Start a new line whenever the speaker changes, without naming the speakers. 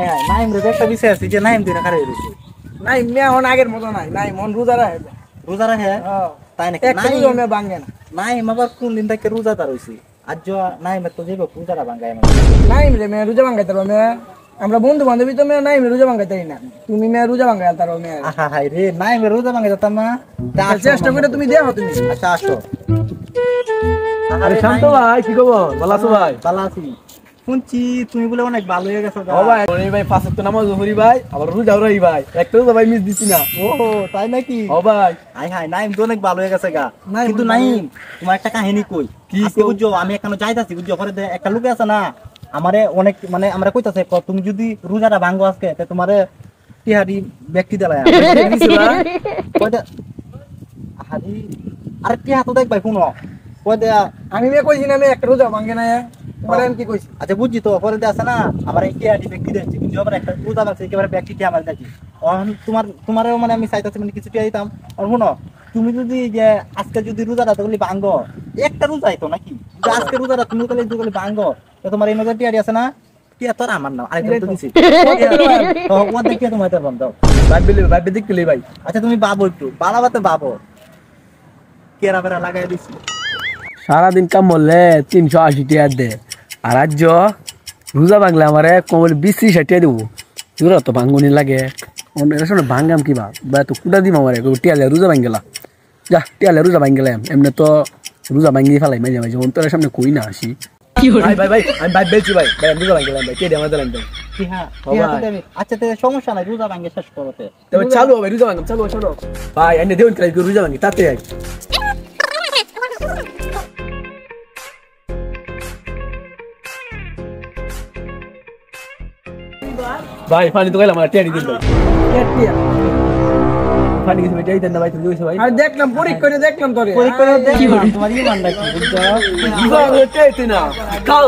হ্যাঁ নাইম রে একটা বিষয় আছে যে নাইম দিন খারে রইছে
নাই মে এখন আগের মতো নাই নাই মন রোজা রাখে
রোজা রাখে তাই নাকি
নাই মে ভাঙে না
নাইম আবার কোন দিন থেকে রোজাদার হইছে আজ নাইম তো যাবে পূজারা ভাঙায়
নাই রে মে রোজা ভাঙাইতে পারো মে আমরা বন্ধু বান্ধবী তো মে নাই মে রোজা ভাঙাইতে না তুমি মে রোজা ভাঙাই তারো মে
আহা হাই রে নাইম রোজা ভাঙাই যেতাম না
চেষ্টা করে তুমি দেখো তুমি
আচ্ছা আসো
আরে শান্ত ভাই কি খবর ভালো আছো ভাই
ভালো আছি শুনছি তুমি বলে অনেক ভালো হয়ে গেছো
ও ভাই ওই ভাই পাঁচ ওয়াক্ত নামাজ পড়ি ভাই আবার রোজাও রাখি ভাই একটাও তো ভাই মিস দিছি না
ও তাই নাকি
ও ভাই
হাই হাই নাইম তো অনেক ভালো হয়ে গেছে গা কিন্তু নাইম তোমার একটা কাহিনী কই আজকে বুঝছো আমি এখনো যাইতাছি বুঝছো ঘরে একটা লোক আছে না আমারে অনেক মানে আমরা কইতাছে তুমি যদি রোজাটা ভাঙো আজকে তে তোমারে টিহারি ব্যক্তি দেলায় কয়টা হারি আরে টিহা তো দেখ ভাই শুনো কয়টা
আমি মে কইছি না মে একটা রোজা ভাঙে না তোমার কি কইছি
আচ্ছা বুঝছি তো পরে আছে না আমার এই টিহারি ব্যক্তি দিচ্ছে কিন্তু আমার একটা রোজা ভাঙছে একেবারে ব্যক্তিটি আমার দেখি তোমারও মানে আমি চাইতাছি মানে কিছু টিয়া দিতাম আর শুনো তুমি যদি যে আজকে যদি রোজাটা তাহলে ভাঙ্গো একটা রোজাই তো নাকি আজকে রোজাটা তুমি তাহলে যদি ভাঙ্গো তো তোমার এই নজর টিয়ারি আছে না টিয়া তোর আমার না আরেকটা তো দিছি তো ওয়া দেখে তোমার তো বন্ধ
ভাই দেখলি ভাই
আচ্ছা তুমি বাবু একটু বালাবাতে বাবু কেরা বেরা লাগাই দিছি
সারাদিন কাম বললে 380 টাকা দে আর আজ রোজা ভাঙলে আমারে কমল 20-30 টাকা দেবো তোরা তো ভাঙ্গনি লাগে ভাঙ্গাম কিবা বা তো কুটা দিম আমারে টিয়ালে রোজা ভাঙ গেলা যা টিয়ালে রোজা ভাঙ গেলাম এমনি তো রোজা ভাঙিয়ে ফেলাই মাঝে মাঝে অন্তরের সামনে কই না আসি ভাই ভাই ভাই আমি ভাই বেলছি ভাই ভাই রোজা ভাঙ গেলাম ভাই কে দিয়ে আমাদের লাগবে
আচ্ছা তো সমস্যা নাই রোজা ভাঙে শেষ করতে
তবে চালু ভাই রোজা ভাঙাম চালু চলো ভাই এনে দেউন কাই রোজা ভাঙি তাতে আই ভাই পানি তো গেলাম আমার টিয়ারি দিন ভাই
টিয়া
পানি কিছু টিয়ারি দেন না ভাই তুমি দিছো ভাই
আর দেখলাম পরীক্ষা করে দেখলাম তোরে
পরীক্ষা করে দেখলাম তোমার ইমান রাখি বুঝছো
দিবা টিয়ারি না খাও